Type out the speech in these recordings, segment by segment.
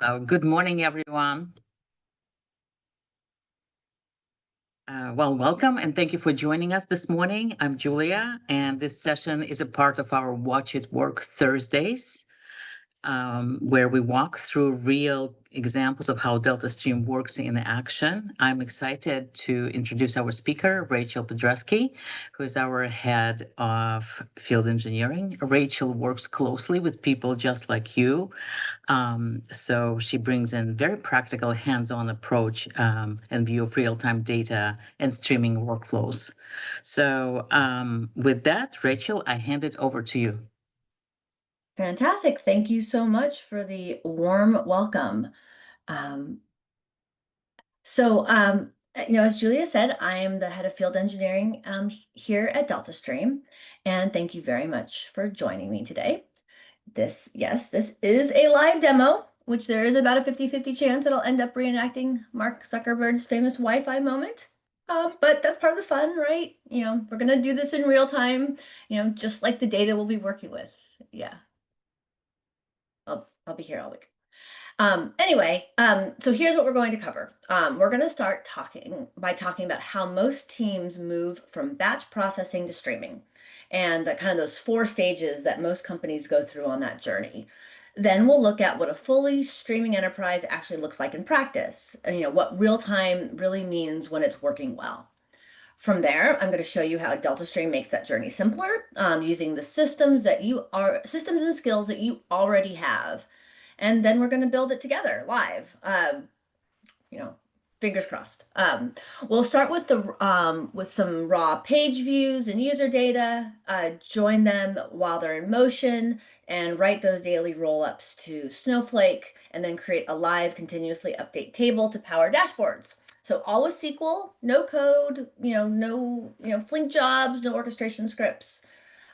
Good morning, everyone. Welcome and thank you for joining us this morning. I'm Julia, and this session is a part of our Watch It Work Thursdays, where we walk through real examples of how DeltaStream works in action. I'm excited to introduce our speaker, Rachel Podreski, who is our head of field engineering. Rachel works closely with people just like you. So she brings in very practical hands-on approach and view of real-time data and streaming workflows. So with that, Rachel, I hand it over to you. Fantastic. Thank you so much for the warm welcome. As Julia said, I am the head of field engineering here at DeltaStream, and thank you very much for joining me today. This is a live demo, which there is about a 50-50 chance it'll end up reenacting Mark Zuckerberg's famous Wi-Fi moment. But that's part of the fun, right? We're gonna do this in real time, just like the data we'll be working with. Yeah. I'll be here all week. So here's what we're going to cover. We're going to start talking about how most teams move from batch processing to streaming, and the kind of those 4 stages that most companies go through on that journey. Then we'll look at what a fully streaming enterprise actually looks like in practice, and what real time really means when it's working well. From there, I'm going to show you how DeltaStream makes that journey simpler, using the systems and skills that you already have. And then we're going to build it together live. Fingers crossed. We'll start with some raw page views and user data, join them while they're in motion, and write those daily rollups to Snowflake, and then create a live continuously update table to power dashboards. So all with SQL, no code, no Flink jobs, no orchestration scripts.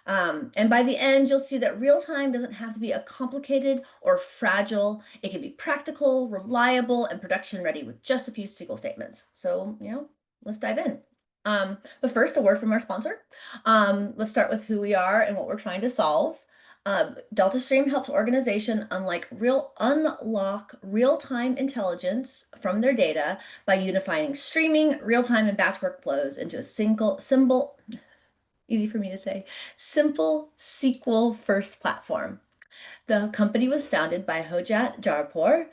And by the end, you'll see that real time doesn't have to be a complicated or fragile. It can be practical, reliable, and production ready with just a few SQL statements. So, let's dive in. But first, a word from our sponsor. Let's start with who we are and what we're trying to solve. DeltaStream helps organization unlock real-time intelligence from their data by unifying streaming, real-time, and batch workflows into a easy for me to say, simple SQL-first platform. The company was founded by Hojat Jarpur,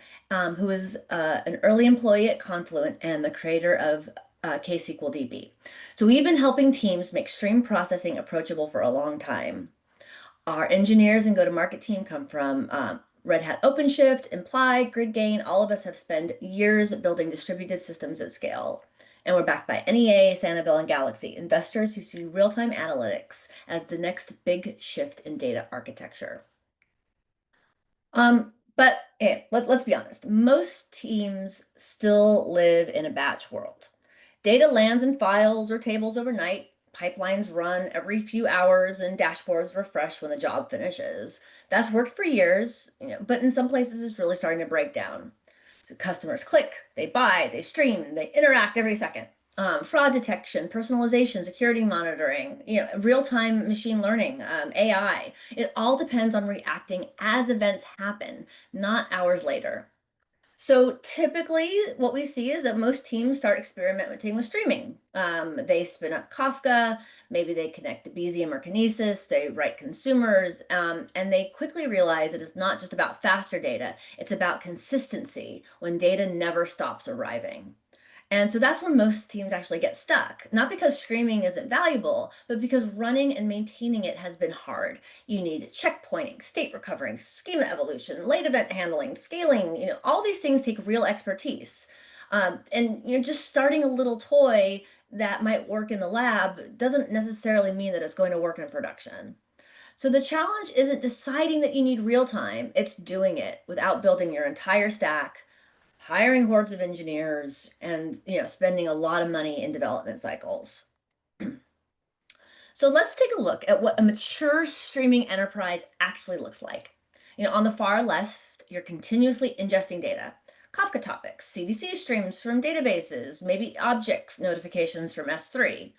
who is an early employee at Confluent and the creator of KSQLDB. So we've been helping teams make stream processing approachable for a long time. Our engineers and go-to-market team come from Red Hat OpenShift, Imply, GridGain. All of us have spent years building distributed systems at scale. And we're backed by NEA, Sanibel, and Galaxy, investors who see real-time analytics as the next big shift in data architecture. Let's be honest. Most teams still live in a batch world. Data lands in files or tables overnight. Pipelines run every few hours and dashboards refresh when the job finishes. That's worked for years, but in some places it's really starting to break down. So customers click, they buy, they stream, they interact every second. Fraud detection, personalization, security monitoring, real-time machine learning, AI. It all depends on reacting as events happen, not hours later. So typically what we see is that most teams start experimenting with streaming. They spin up Kafka, maybe they connect to Bezium or Kinesis, they write consumers, and they quickly realize that it's not just about faster data, it's about consistency when data never stops arriving. And so that's where most teams actually get stuck, not because streaming isn't valuable, but because running and maintaining it has been hard. You need checkpointing, state recovering, schema evolution, late event handling, scaling, all these things take real expertise. Just starting a little toy that might work in the lab doesn't necessarily mean that it's going to work in production. So the challenge isn't deciding that you need real time, it's doing it without building your entire stack, hiring hordes of engineers, and spending a lot of money in development cycles. So let's take a look at what a mature streaming enterprise actually looks like. On the far left, you're continuously ingesting data. Kafka topics, CVC streams from databases, maybe objects notifications from S3.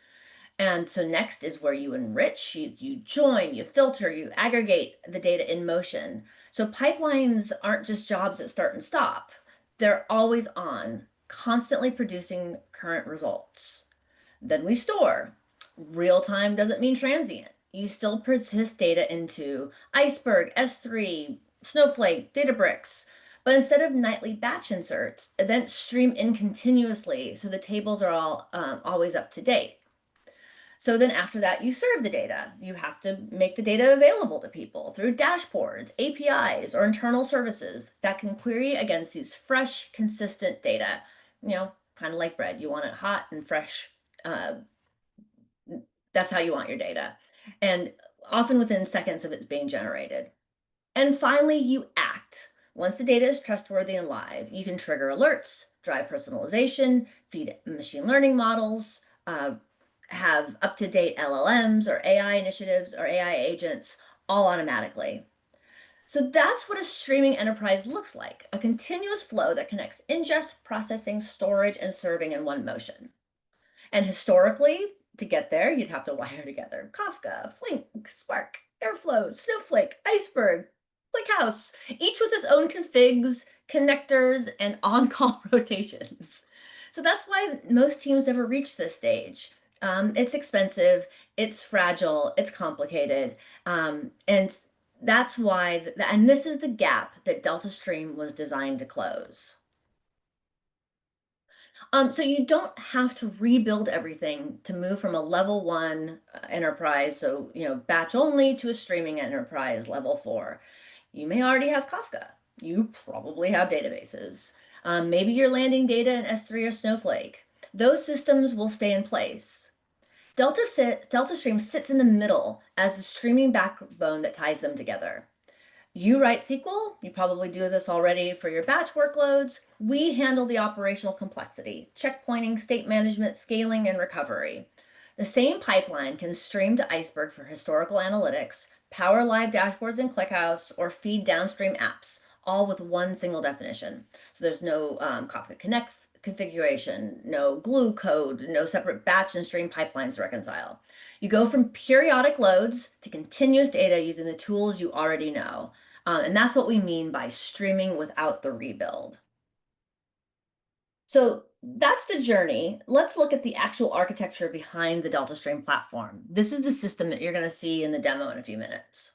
And so next is where you enrich, you join, you filter, you aggregate the data in motion. So pipelines aren't just jobs that start and stop. They're always on, constantly producing current results. Then we store. Real time doesn't mean transient. You still persist data into Iceberg, S3, Snowflake, Databricks. But instead of nightly batch inserts, events stream in continuously, so the tables are all always up to date. So then after that, you serve the data. You have to make the data available to people through dashboards, APIs, or internal services that can query against these fresh, consistent data. Kind of like bread. You want it hot and fresh. That's how you want your data. And often within seconds of it being generated. And finally, you act. Once the data is trustworthy and live, you can trigger alerts, drive personalization, feed machine learning models, have up-to-date LLMs or AI initiatives or AI agents all automatically. So that's what a streaming enterprise looks like, a continuous flow that connects ingest, processing, storage, and serving in one motion. And historically, to get there, you'd have to wire together Kafka, Flink, Spark, Airflow, Snowflake, Iceberg, ClickHouse, each with its own configs, connectors, and on-call rotations. So that's why most teams never reach this stage. It's expensive, it's fragile, it's complicated, and that's why, and this is the gap that DeltaStream was designed to close. So you don't have to rebuild everything to move from a level 1 enterprise, so batch only, to a streaming enterprise level 4. You may already have Kafka. You probably have databases. Maybe you're landing data in S3 or Snowflake. Those systems will stay in place. DeltaStream sits in the middle as the streaming backbone that ties them together. You write SQL, you probably do this already for your batch workloads. We handle the operational complexity, checkpointing, state management, scaling, and recovery. The same pipeline can stream to Iceberg for historical analytics, power live dashboards in ClickHouse, or feed downstream apps, all with one single definition. So there's no Kafka Connect configuration, no glue code, no separate batch and stream pipelines to reconcile. You go from periodic loads to continuous data using the tools you already know. And that's what we mean by streaming without the rebuild. So that's the journey. Let's look at the actual architecture behind the DeltaStream platform. This is the system that you're going to see in the demo in a few minutes.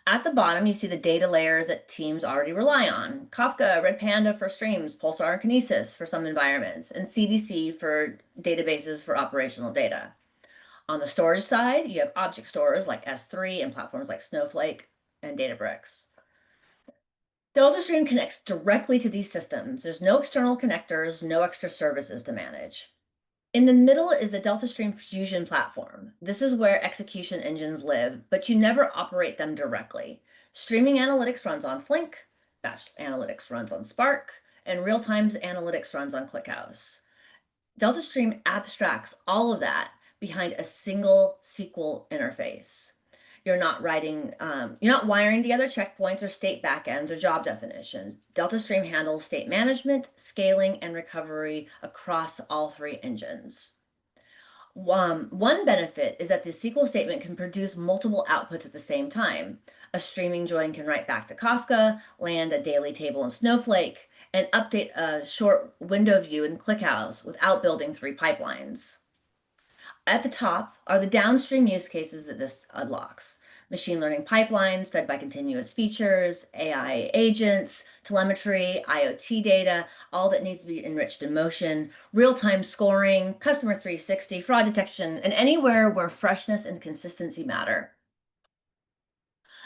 At the bottom, you see the data layers that teams already rely on. Kafka, Red Panda for streams, Pulsar and Kinesis for some environments, and CDC for databases for operational data. On the storage side, you have object stores like S3 and platforms like Snowflake and Databricks. DeltaStream connects directly to these systems. There's no external connectors, no extra services to manage. In the middle is the DeltaStream Fusion platform. This is where execution engines live, but you never operate them directly. Streaming analytics runs on Flink, batch analytics runs on Spark, and real-time analytics runs on ClickHouse. DeltaStream abstracts all of that behind a single SQL interface. You're not wiring together checkpoints or state backends or job definitions. DeltaStream handles state management, scaling, and recovery across all 3 engines. One benefit is that the SQL statement can produce multiple outputs at the same time. A streaming join can write back to Kafka, land a daily table in Snowflake, and update a short window view in ClickHouse without building 3 pipelines. At the top are the downstream use cases that this unlocks. Machine learning pipelines fed by continuous features, AI agents, telemetry, IoT data, all that needs to be enriched in motion, real-time scoring, customer 360, fraud detection, and anywhere where freshness and consistency matter.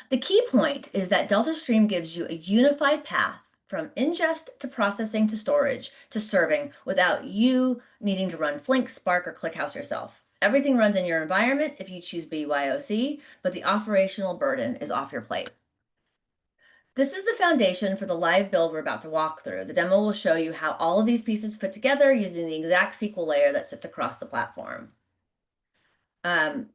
The key point is that DeltaStream gives you a unified path from ingest to processing to storage to serving without you needing to run Flink, Spark, or ClickHouse yourself. Everything runs in your environment if you choose BYOC, but the operational burden is off your plate. This is the foundation for the live build we're about to walk through. The demo will show you how all of these pieces fit together using the exact SQL layer that sits across the platform. So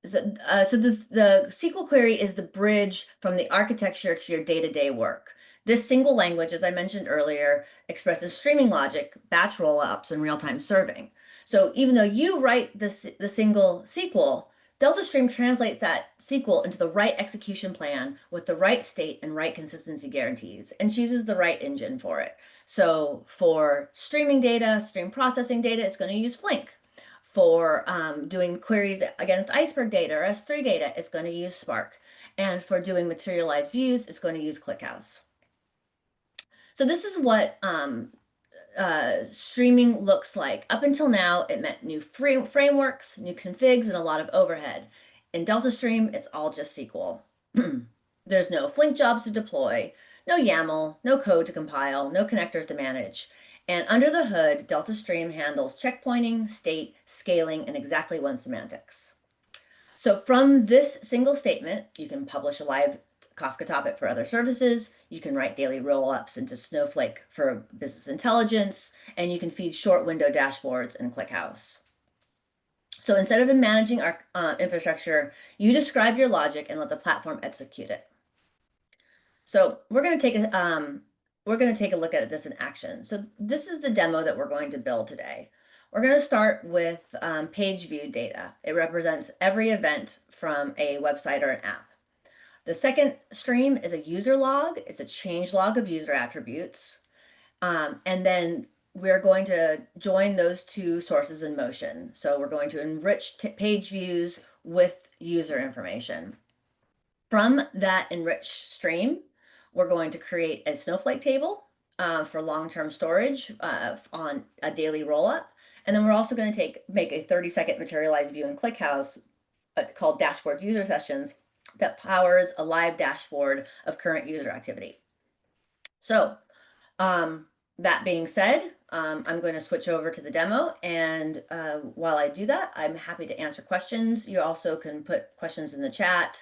the SQL query is the bridge from the architecture to your day-to-day work. This single language, as I mentioned earlier, expresses streaming logic, batch rollups, and real-time serving. So even though you write the single SQL, DeltaStream translates that SQL into the right execution plan with the right state and right consistency guarantees and chooses the right engine for it. So for streaming data, stream processing data, it's going to use Flink. For doing queries against Iceberg data or S3 data, it's going to use Spark. And for doing materialized views, it's going to use ClickHouse. So this is what streaming looks like. Up until now, it meant new frameworks, new configs, and a lot of overhead. In DeltaStream, it's all just SQL. There's no Flink jobs to deploy, no YAML, no code to compile, no connectors to manage. And under the hood, DeltaStream handles checkpointing, state, scaling, and exactly one semantics. So from this single statement, you can publish a live Kafka topic for other services. You can write daily roll-ups into Snowflake for business intelligence, and you can feed short window dashboards in ClickHouse. So instead of managing our infrastructure, you describe your logic and let the platform execute it. So we're going to take a look at this in action. So this is the demo that we're going to build today. We're going to start with page view data. It represents every event from a website or an app. The second stream is a user log. It's a change log of user attributes. And then we're going to join those two sources in motion. So we're going to enrich page views with user information. From that enriched stream, we're going to create a Snowflake table for long-term storage on a daily rollup. And then we're also going to make a 30-second materialized view in ClickHouse called dashboard user sessions that powers a live dashboard of current user activity. So that being said, I'm going to switch over to the demo. And while I do that, I'm happy to answer questions. You also can put questions in the chat.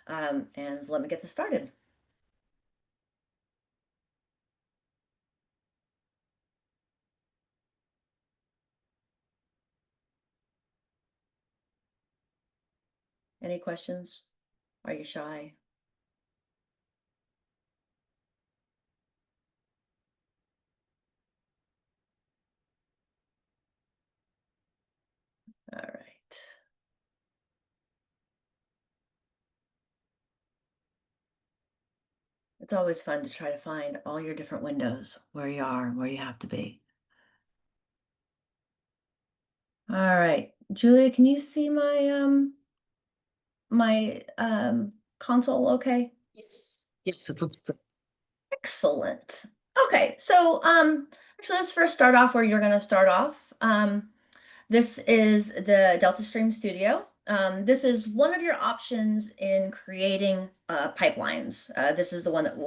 And let me get this started. Any questions? Are you shy? All right. It's always fun to try to find all your different windows, where you are, where you have to be. All right, Julia, can you see my console okay? Yes. Yes, it looks good. Excellent. Okay, so actually let's first start off where you're going to start off. This is the DeltaStream Studio. This is one of your options in creating pipelines. This is the one that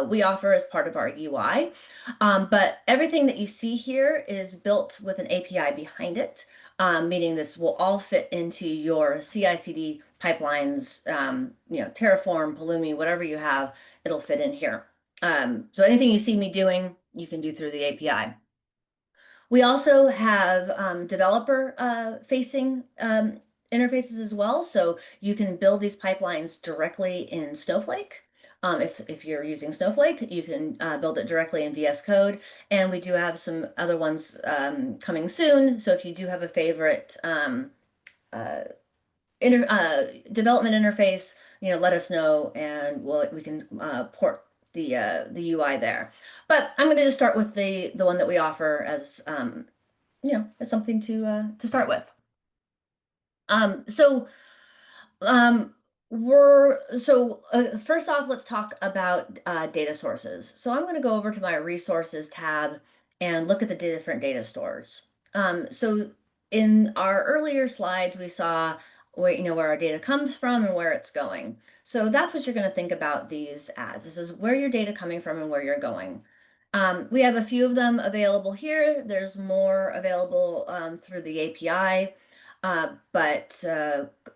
we offer as part of our UI. But everything that you see here is built with an API behind it, meaning this will all fit into your CI/CD pipelines, Terraform, Pulumi, whatever you have, it'll fit in here. So anything you see me doing, you can do through the API. We also have developer facing interfaces as well. So you can build these pipelines directly in Snowflake. If you're using Snowflake, you can build it directly in VS Code. And we do have some other ones coming soon. So if you do have a favorite development interface, let us know, and we can port the UI there. But I'm going to just start with the one that we offer as as something to start with. First off, let's talk about data sources. So I'm going to go over to my resources tab and look at the different data stores. So in our earlier slides, we saw where our data comes from and where it's going. So that's what you're going to think about these as. This is where your data coming from and where you're going. We have a few of them available here. There's more available through the API, but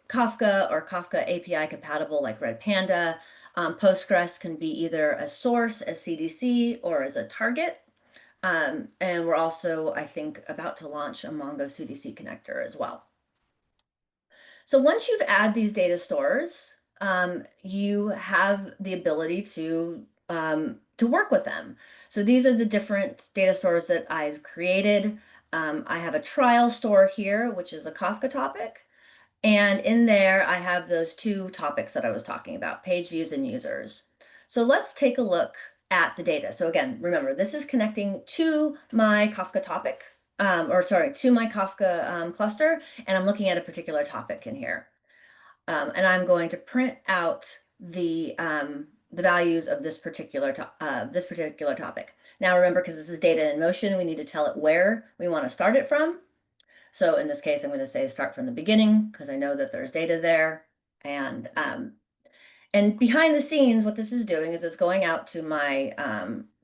Kafka or Kafka API compatible like Red Panda. Postgres can be either a source, as CDC, or as a target. And we're also, I think, about to launch a Mongo CDC connector as well. So once you've added these data stores, you have the ability to work with them. So these are the different data stores that I've created. I have a trial store here, which is a Kafka topic. And in there, I have those two topics that I was talking about, page views and users. So let's take a look at the data. So again, remember, this is connecting to my Kafka topic, to my Kafka cluster, and I'm looking at a particular topic in here. And I'm going to print out the values of this particular topic. Now remember, because this is data in motion, we need to tell it where we want to start it from. So in this case, I'm going to say start from the beginning because I know that there's data there. And behind the scenes, what this is doing is it's going out to my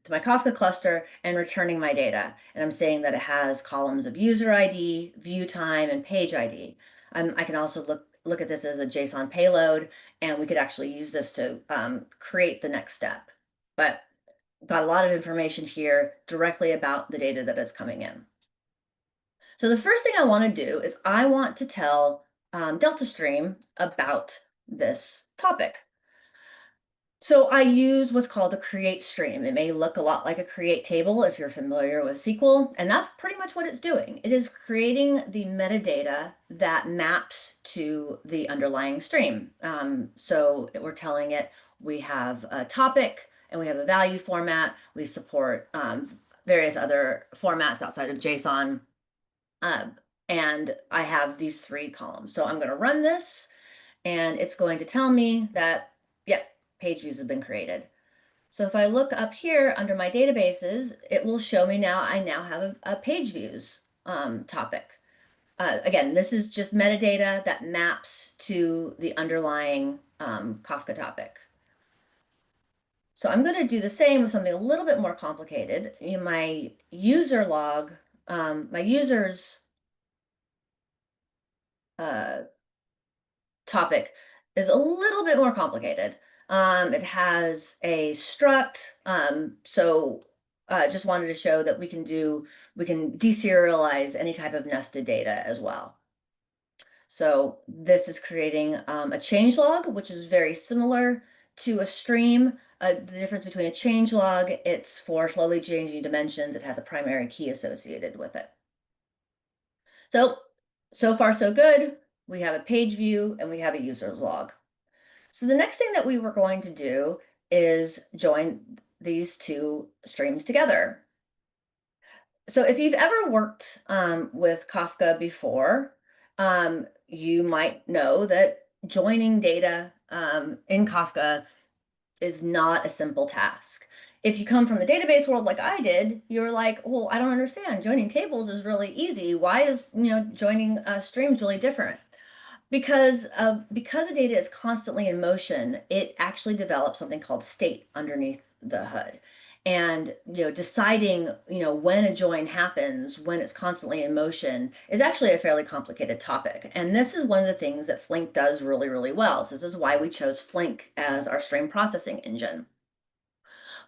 Kafka cluster and returning my data. And I'm saying that it has columns of user ID, view time, and page ID. I can also look at this as a JSON payload, and we could actually use this to create the next step. But got a lot of information here directly about the data that is coming in. So the first thing I want to do is I want to tell DeltaStream about this topic. So I use what's called a create stream. It may look a lot like a create table if you're familiar with SQL, and that's pretty much what it's doing. It is creating the metadata that maps to the underlying stream. So we're telling it we have a topic and we have a value format. We support various other formats outside of JSON. And I have these three columns. So I'm going to run this, and it's going to tell me that, yep, page views have been created. So if I look up here under my databases, it will show me now I now have a page views topic. Again, this is just metadata that maps to the underlying Kafka topic. So I'm going to do the same with something a little bit more complicated. In my user log, my users topic is a little bit more complicated. It has a struct, just wanted to show that we can deserialize any type of nested data as well. So this is creating a change log, which is very similar to a stream. The difference between a change log, it's for slowly changing dimensions. It has a primary key associated with it. So far so good. We have a page view and we have a user's log. So the next thing that we were going to do is join these two streams together. So if you've ever worked with Kafka before, you might know that joining data in Kafka is not a simple task. If you come from the database world like I did, you're like, well, I don't understand. Joining tables is really easy. Why is joining streams really different? Because the data is constantly in motion, it actually develops something called state underneath the hood. And deciding when a join happens, when it's constantly in motion, is actually a fairly complicated topic. And this is one of the things that Flink does really, really well. So this is why we chose Flink as our stream processing engine.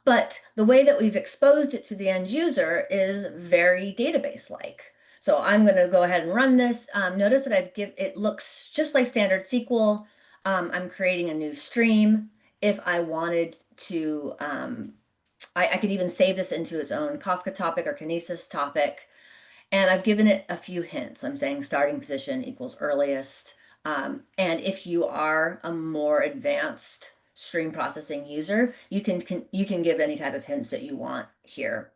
But the way that we've exposed it to the end user is very database-like. So I'm going to go ahead and run this. Notice that it looks just like standard SQL. I'm creating a new stream. If I wanted to, I could even save this into its own Kafka topic or Kinesis topic. And I've given it a few hints. I'm saying starting position equals earliest. And if you are a more advanced stream processing user, you can give any type of hints that you want here.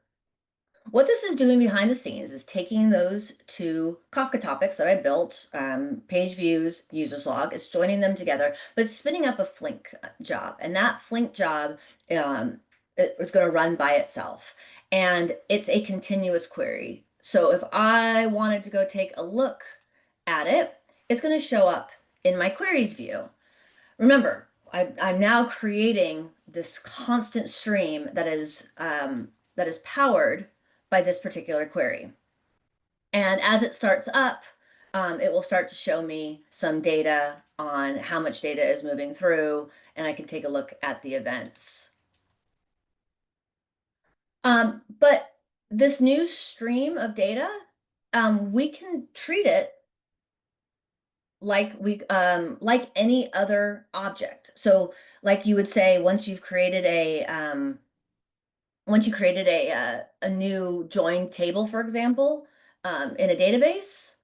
What this is doing behind the scenes is taking those two Kafka topics that I built, page views, users log, it's joining them together, but it's spinning up a Flink job. And that Flink job it's going to run by itself. And it's a continuous query. So if I wanted to go take a look at it, it's going to show up in my queries view. Remember, I'm now creating this constant stream that is powered by this particular query. And as it starts up, it will start to show me some data on how much data is moving through, and I can take a look at the events. But this new stream of data, we can treat it like any other object. So like you would say, once you created a new join table, for example, In a database,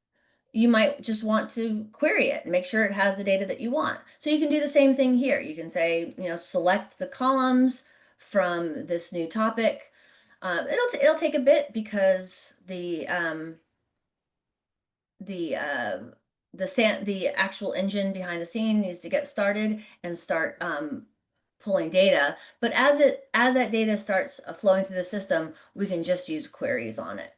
you might just want to query it and make sure it has the data that you want. So you can do the same thing here. You can say, select the columns from this new topic. It'll take a bit because the actual engine behind the scene needs to get started and start pulling data. But as that data starts flowing through the system, we can just use queries on it.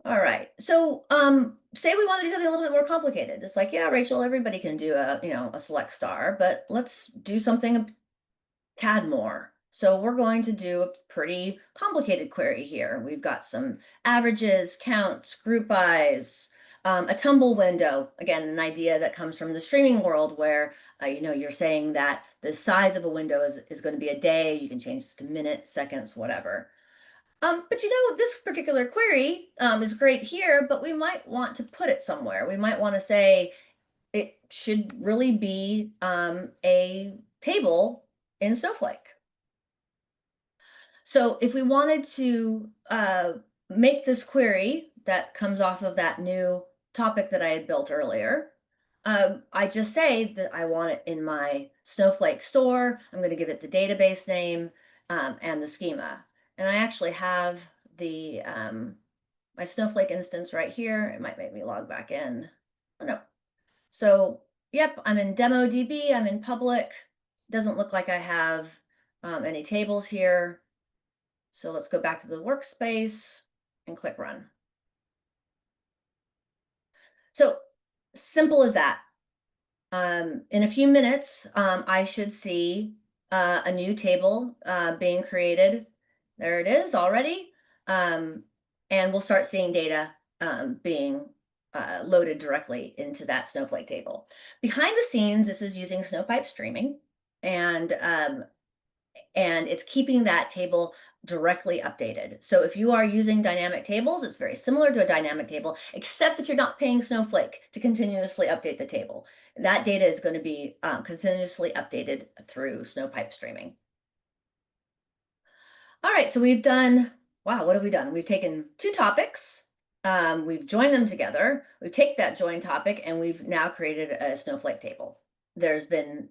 All right. So say we want to do something a little bit more complicated. It's like, yeah, Rachel, everybody can do a select star, but let's do something a tad more. So we're going to do a pretty complicated query here. We've got some averages, counts, group bys, a tumble window. Again, an idea that comes from the streaming world where you're saying that the size of a window is going to be a day. You can change this to minutes, seconds, whatever. But this particular query is great here, but we might want to put it somewhere. We might want to say it should really be a table in Snowflake. So if we wanted to make this query that comes off of that new topic that I had built earlier, I just say that I want it in my Snowflake store. I'm going to give it the database name and the schema. And I actually have the my Snowflake instance right here. It might make me log back in. Oh, no. So, yep, I'm in DemoDB. I'm in public. Doesn't look like I have any tables here. So let's go back to the workspace and click run. So simple as that. In a few minutes, I should see a new table being created. There it is already. And we'll start seeing data being loaded directly into that Snowflake table. Behind the scenes, this is using Snowpipe streaming, and it's keeping that table directly updated. So if you are using dynamic tables, it's very similar to a dynamic table, except that you're not paying Snowflake to continuously update the table. That data is going to be continuously updated through Snowpipe streaming. All right, so we've done, wow, what have we done? We've taken two topics, we've joined them together, we take that joined topic, and we've now created a Snowflake table. There's been,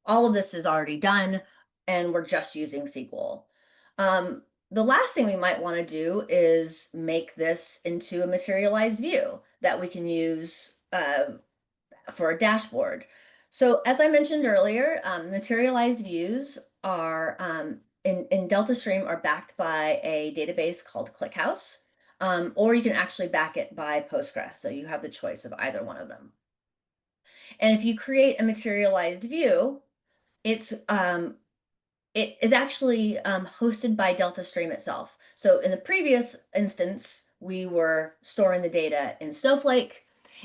all of this is already done, and we're just using SQL. The last thing we might want to do is make this into a materialized view that we can use for a dashboard. So as I mentioned earlier, materialized views are in DeltaStream are backed by a database called ClickHouse, or you can actually back it by Postgres. So you have the choice of either one of them. And if you create a materialized view, it is actually hosted by DeltaStream itself. So in the previous instance, we were storing the data in Snowflake.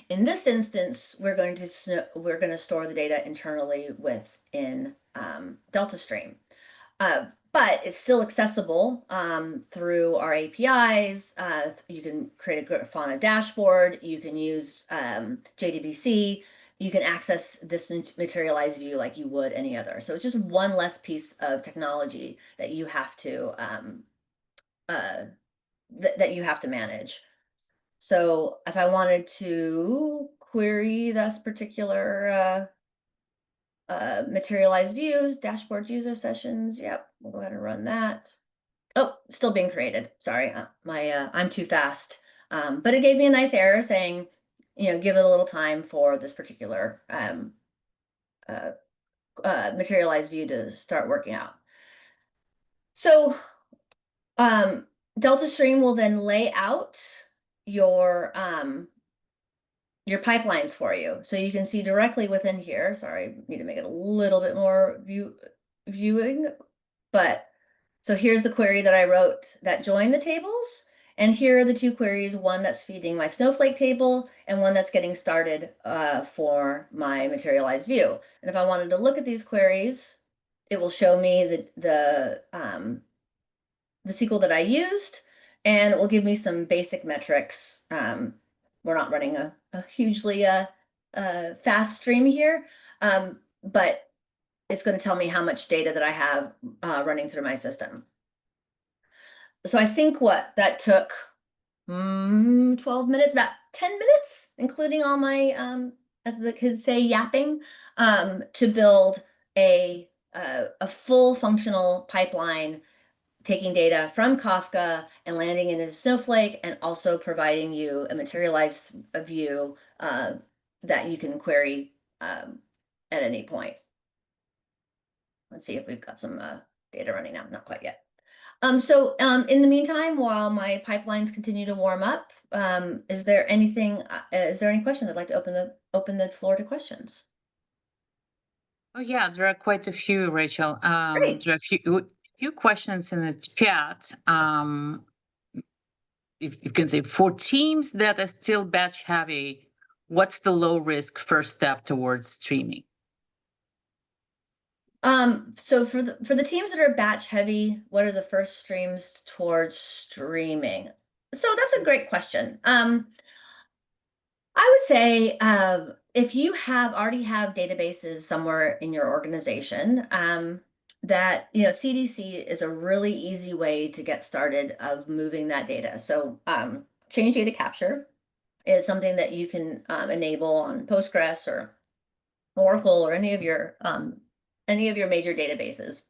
In this instance, we're going to store the data internally within DeltaStream. But it's still accessible through our APIs. You can create a Grafana dashboard. You can use JDBC. You can access this materialized view like you would any other. So it's just one less piece of technology that you have to manage. So if I wanted to query this particular materialized views, dashboard user sessions, yep, we'll go ahead and run that. Oh, still being created. Sorry, I'm too fast. But it gave me a nice error saying, give it a little time for this particular materialized view to start working out. So DeltaStream will then lay out your pipelines for you. So you can see directly within here. Sorry, need to make it a little bit more viewing. But so here's the query that I wrote that joined the tables. And here are the two queries, one that's feeding my Snowflake table and one that's getting started for my materialized view. And if I wanted to look at these queries, it will show me the SQL that I used, and it will give me some basic metrics. We're not running a hugely fast stream here, but it's going to tell me how much data that I have running through my system. So I think what that took 12 minutes, about 10 minutes, including all my, as the kids say, yapping, to build a full functional pipeline, taking data from Kafka and landing it in Snowflake, and also providing you a materialized view that you can query at any point. Let's see if we've got some data running now. Not quite yet. So in the meantime, while my pipelines continue to warm up, is there any questions? I'd like to open the floor to questions. Oh yeah, there are quite a few, Rachel. Great. There are few questions in the chat. If you can say, for teams that are still batch heavy, what's the low risk first step towards streaming? So for the teams that are batch heavy, what are the first streams towards streaming? So that's a great question. I would say if you already have databases somewhere in your organization, that CDC is a really easy way to get started of moving that data. So change data capture is something that you can enable on Postgres or Oracle or any of your major databases.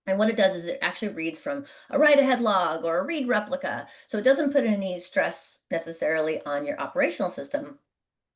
And what it does is it actually reads from a write-ahead log or a read replica. So it doesn't put any stress necessarily on your operational system,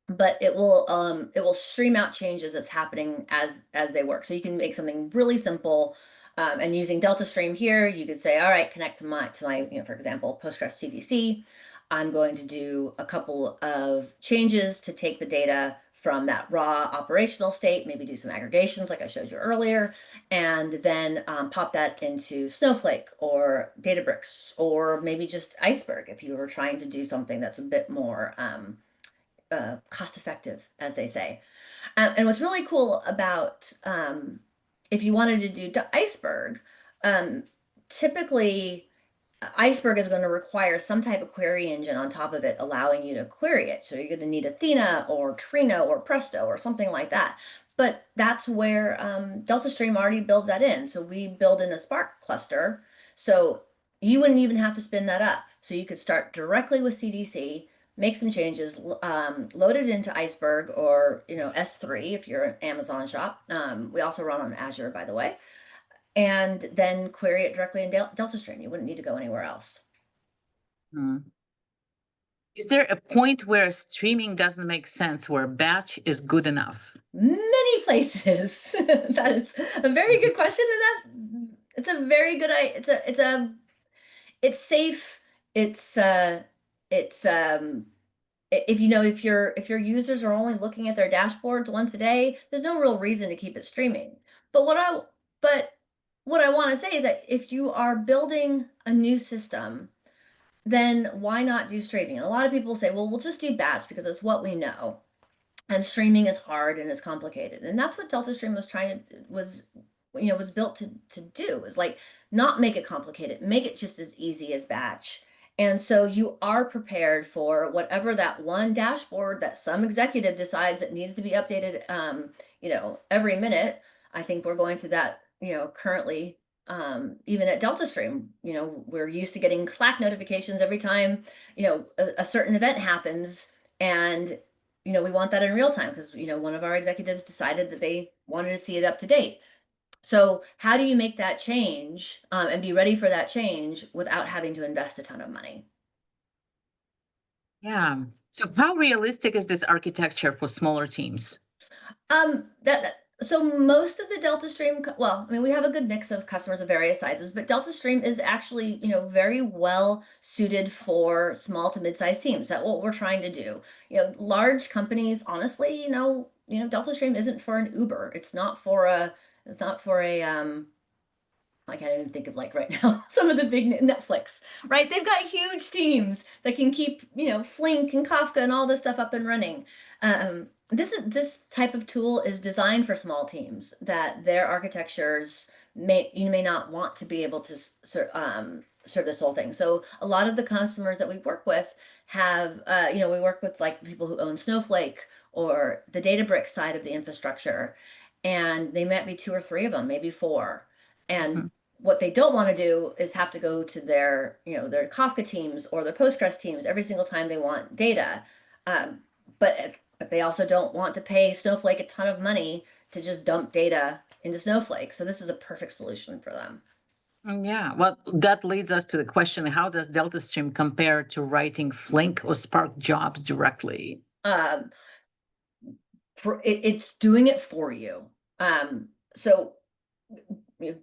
but it will stream out changes that's happening as they work. So you can make something really simple. And using DeltaStream here, you could say, all right, connect to my, for example, Postgres CDC. I'm going to do a couple of changes to take the data from that raw operational state, maybe do some aggregations like I showed you earlier, and then pop that into Snowflake or Databricks, or maybe just Iceberg if you were trying to do something that's a bit more cost effective, as they say. And what's really cool about if you wanted to do Iceberg, typically Iceberg is going to require some type of query engine on top of it, allowing you to query it. So you're going to need Athena or Trino or Presto or something like that. But that's where DeltaStream already builds that in. So we build in a Spark cluster. So you wouldn't even have to spin that up. So you could start directly with CDC, make some changes, load it into Iceberg or S3 if you're an Amazon shop. We also run on Azure, by the way, and then query it directly in DeltaStream. You wouldn't need to go anywhere else. Is there a point where streaming doesn't make sense, where batch is good enough? Many places. That is a very good question, and it's a very good. It's safe. It's if your users are only looking at their dashboards once a day, there's no real reason to keep it streaming. But what I want to say is that if you are building a new system, then why not do streaming? And a lot of people say, well, we'll just do batch because it's what we know. And streaming is hard and it's complicated. And that's what DeltaStream was built to do, is like not make it complicated, make it just as easy as batch. And so you are prepared for whatever that one dashboard that some executive decides that needs to be updated, every minute. I think we're going through that, currently, even at DeltaStream. We're used to getting Slack notifications every time, a certain event happens, and we want that in real time because, one of our executives decided that they wanted to see it up to date. So how do you make that change and be ready for that change without having to invest a ton of money? Yeah. So how realistic is this architecture for smaller teams? So most of the DeltaStream, well, I mean, we have a good mix of customers of various sizes, but DeltaStream is actually, very well suited for small to mid-sized teams. That's what we're trying to do. Large companies, honestly, DeltaStream isn't for an Uber. It's not for a I can't even think of right now some of the big Netflix, right? They've got huge teams that can keep, Flink and Kafka and all this stuff up and running. This type of tool is designed for small teams that their architectures may not want to be able to serve this whole thing. So a lot of the customers that we work with have, we work with like people who own Snowflake or the Databricks side of the infrastructure, and they might be 2 or 3 of them, maybe 4. And what they don't want to do is have to go to their, their Kafka teams or their Postgres teams every single time they want data. Um, but they also don't want to pay Snowflake a ton of money to just dump data into Snowflake. So this is a perfect solution for them. Yeah, well, that leads us to the question, how does DeltaStream compare to writing Flink or Spark jobs directly? Um, it's doing it for you. So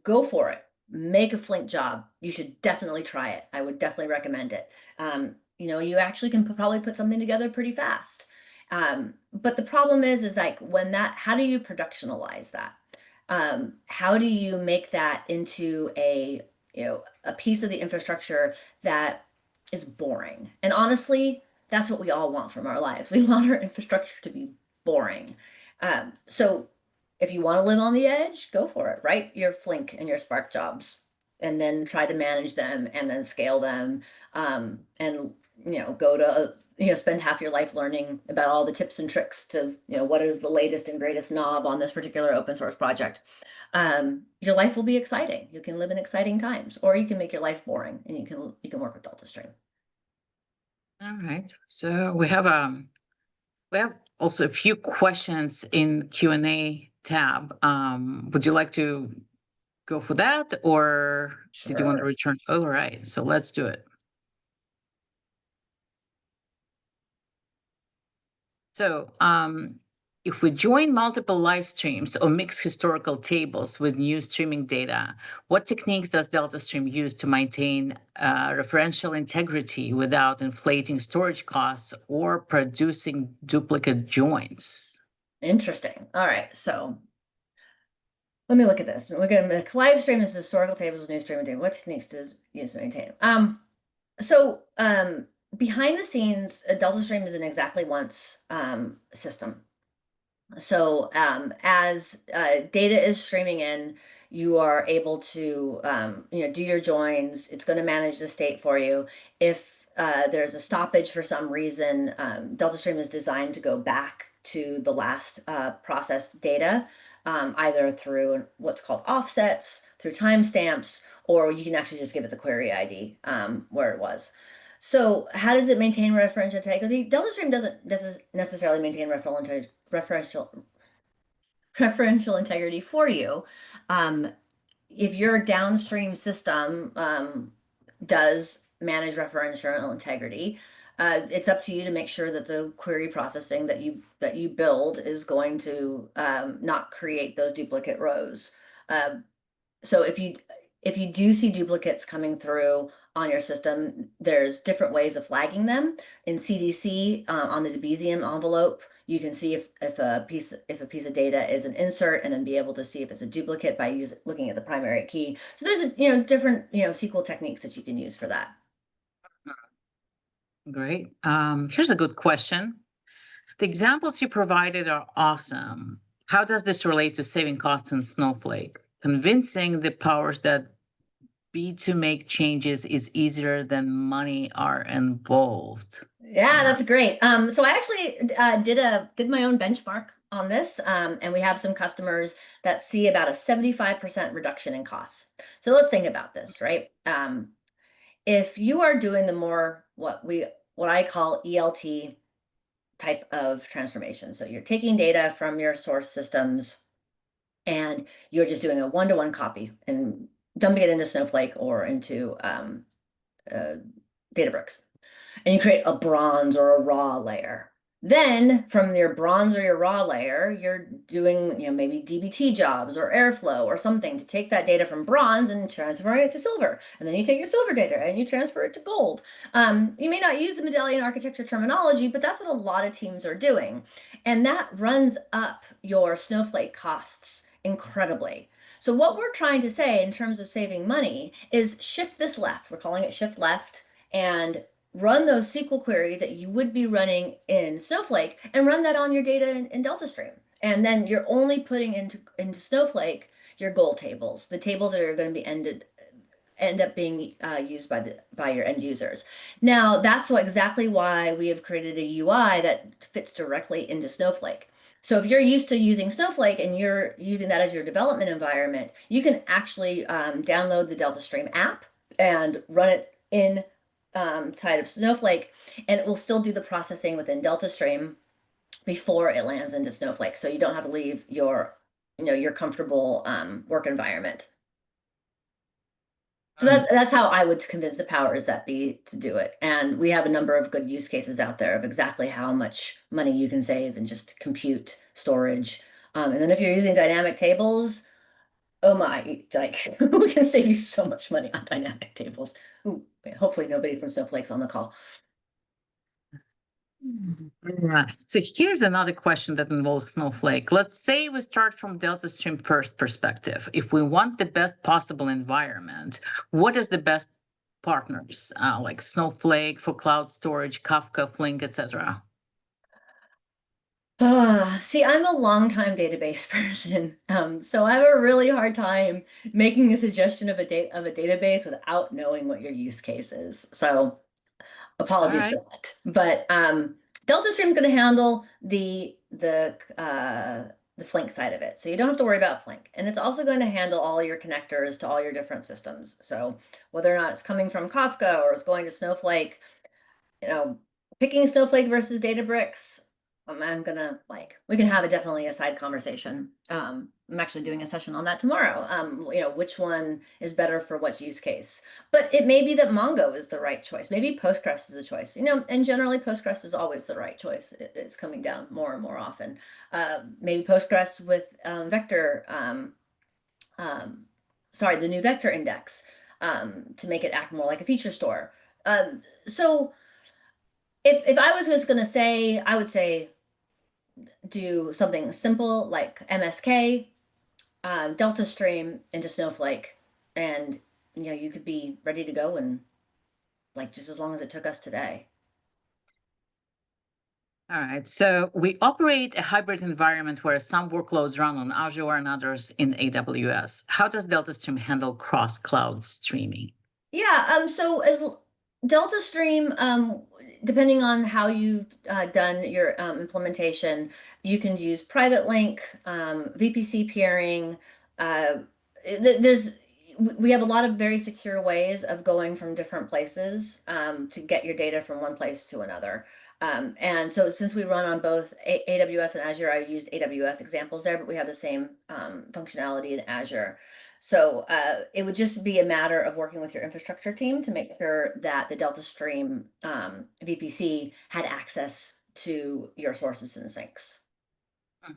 go for it. Make a Flink job. You should definitely try it. I would definitely recommend it. You actually can probably put something together pretty fast. But the problem is like how do you productionalize that? How do you make that into a piece of the infrastructure that is boring? And honestly, that's what we all want from our lives. We want our infrastructure to be boring. So if you want to live on the edge, go for it. Write your Flink and your Spark jobs, and then try to manage them and then scale them. And go to spend half your life learning about all the tips and tricks to what is the latest and greatest knob on this particular open source project. Your life will be exciting. You can live in exciting times, or you can make your life boring, and you can work with DeltaStream. All right. So we have also a few questions in Q&A tab. Would you like to go for that, or did you want to Sure. return? All right, so let's do it. So if we join multiple live streams or mix historical tables with new streaming data, what techniques does DeltaStream use to maintain referential integrity without inflating storage costs or producing duplicate joins? Interesting. All right. So let me look at this. We're going to live stream is historical tables with new streaming data. What techniques does use to maintain? So behind the scenes, DeltaStream is an exactly once system. So as data is streaming in, you are able to do your joins. It's going to manage the state for you. If there's a stoppage for some reason, DeltaStream is designed to go back to the last processed data, either through what's called offsets, through timestamps, or you can actually just give it the query ID where it was. So how does it maintain referential integrity? DeltaStream doesn't necessarily maintain referential integrity for you. If your downstream system does manage referential integrity, it's up to you to make sure that the query processing that you build is going to not create those duplicate rows. So if you do see duplicates coming through on your system, there's different ways of flagging them. In CDC, on the Debezium envelope, you can see if a piece of data is an insert, and then be able to see if it's a duplicate by looking at the primary key. So there's different SQL techniques that you can use for that. Great. Here's a good question. The examples you provided are awesome. How does this relate to saving costs in Snowflake? Convincing the powers that be to make changes is easier than money are involved. Yeah, that's great. So I actually did my own benchmark on this, and we have some customers that see about a 75% reduction in costs. So let's think about this, right? If you are doing the more what I call ELT type of transformation, so you're taking data from your source systems and you're just doing a one-to-one copy and dumping it into Snowflake or into Databricks, and you create a bronze or a raw layer. Then from your bronze or your raw layer, you're doing, maybe DBT jobs or Airflow or something to take that data from bronze and transfer it to silver. And then you take your silver data and you transfer it to gold. You may not use the medallion architecture terminology, but that's what a lot of teams are doing. And that runs up your Snowflake costs incredibly. So what we're trying to say in terms of saving money is shift this left. We're calling it shift left, and run those SQL queries that you would be running in Snowflake and run that on your data in DeltaStream. And then you're only putting into Snowflake your gold tables, the tables that are going to be end up being used by your end users. Now, that's exactly why we have created a UI that fits directly into Snowflake. So if you're used to using Snowflake and you're using that as your development environment, you can actually download the DeltaStream app and run it in inside of Snowflake, and it will still do the processing within DeltaStream before it lands into Snowflake. So you don't have to leave your, your comfortable work environment. So that's how I would convince the powers that be to do it. And we have a number of good use cases out there of exactly how much money you can save in just compute storage. And then if you're using dynamic tables, oh my, like we can save you so much money on dynamic tables. Ooh, hopefully nobody from Snowflake's on the call. Right. So here's another question that involves Snowflake. Let's say we start from DeltaStream first perspective. If we want the best possible environment, what is the best partners like Snowflake for cloud storage, Kafka, Flink, etc.? See, I'm a longtime database person, so I have a really hard time making a suggestion of a database without knowing what your use case is. So apologies for that. But DeltaStream is going to handle the Flink side of it, so you don't have to worry about Flink, and it's also going to handle all your connectors to all your different systems. So whether or not it's coming from Kafka or it's going to Snowflake, picking Snowflake versus Databricks, I'm gonna we can have definitely a side conversation. I'm actually doing a session on that tomorrow. Which one is better for what use case? But it may be that Mongo is the right choice. Maybe Postgres is a choice. And generally Postgres is always the right choice. It's coming down more and more often. Maybe Postgres with vector. The new vector index to make it act more like a feature store. So if I was just gonna say, I would say do something simple like MSK, DeltaStream into Snowflake, and you could be ready to go in just as long as it took us today. All right. So we operate a hybrid environment where some workloads run on Azure and others in AWS. How does DeltaStream handle cross-cloud streaming? Yeah, so as DeltaStream, depending on how you've done your implementation, you can use private link, VPC peering. We have a lot of very secure ways of going from different places to get your data from one place to another. And so since we run on both AWS and Azure, I used AWS examples there, but we have the same functionality in Azure. So it would just be a matter of working with your infrastructure team to make sure that the DeltaStream VPC had access to your sources and sinks. I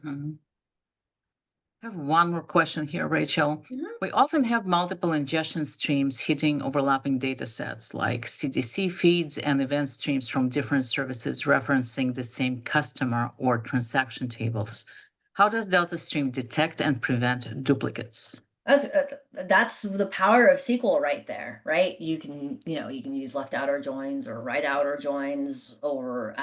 have one more question here, Rachel. We often have multiple ingestion streams hitting overlapping data sets like CDC feeds and event streams from different services referencing the same customer or transaction tables. How does DeltaStream detect and prevent duplicates? That's the power of SQL right there, right? You can use left outer joins or right outer joins, or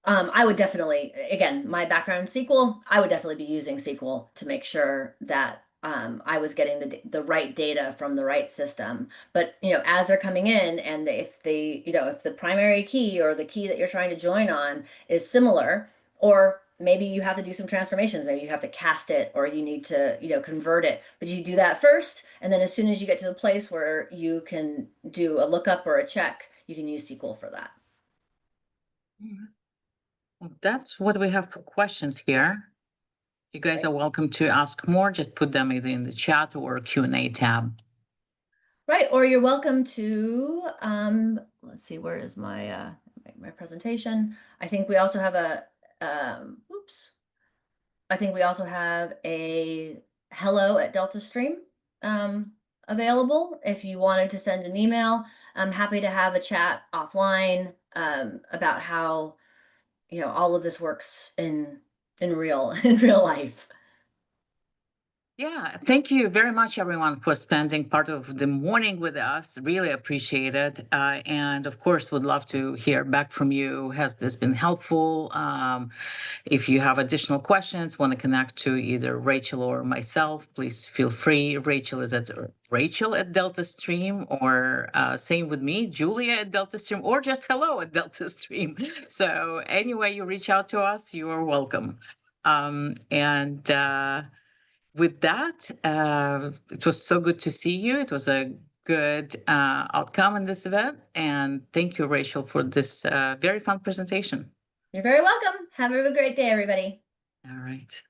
I would definitely, again, my background in SQL, I would definitely be using SQL to make sure that I was getting the right data from the right system. But as they're coming in, and if the primary key or the key that you're trying to join on is similar, or maybe you have to do some transformations, maybe you have to cast it, or you need to convert it, but you do that first, and then as soon as you get to the place where you can do a lookup or a check, you can use SQL for that. Well, that's what we have for questions here. You guys are welcome to ask more. Just put them either in the chat or Q&A tab. Right, or you're welcome to, let's see, where is my presentation? I think we also have a, I think we also have a hello@DeltaStream available. If you wanted to send an email, I'm happy to have a chat offline about how all of this works in real life. Yeah, thank you very much, everyone, for spending part of the morning with us. Really appreciate it. And of course, would love to hear back from you. Has this been helpful? If you have additional questions, want to connect to either Rachel or myself, please feel free. Rachel is at DeltaStream, or same with me, Julia at DeltaStream, or just hello at DeltaStream. So any way you reach out to us, you are welcome. And with that, it was so good to see you. It was a good outcome in this event. And thank you, Rachel, for this very fun presentation. You're very welcome. Have a great day, everybody. All right.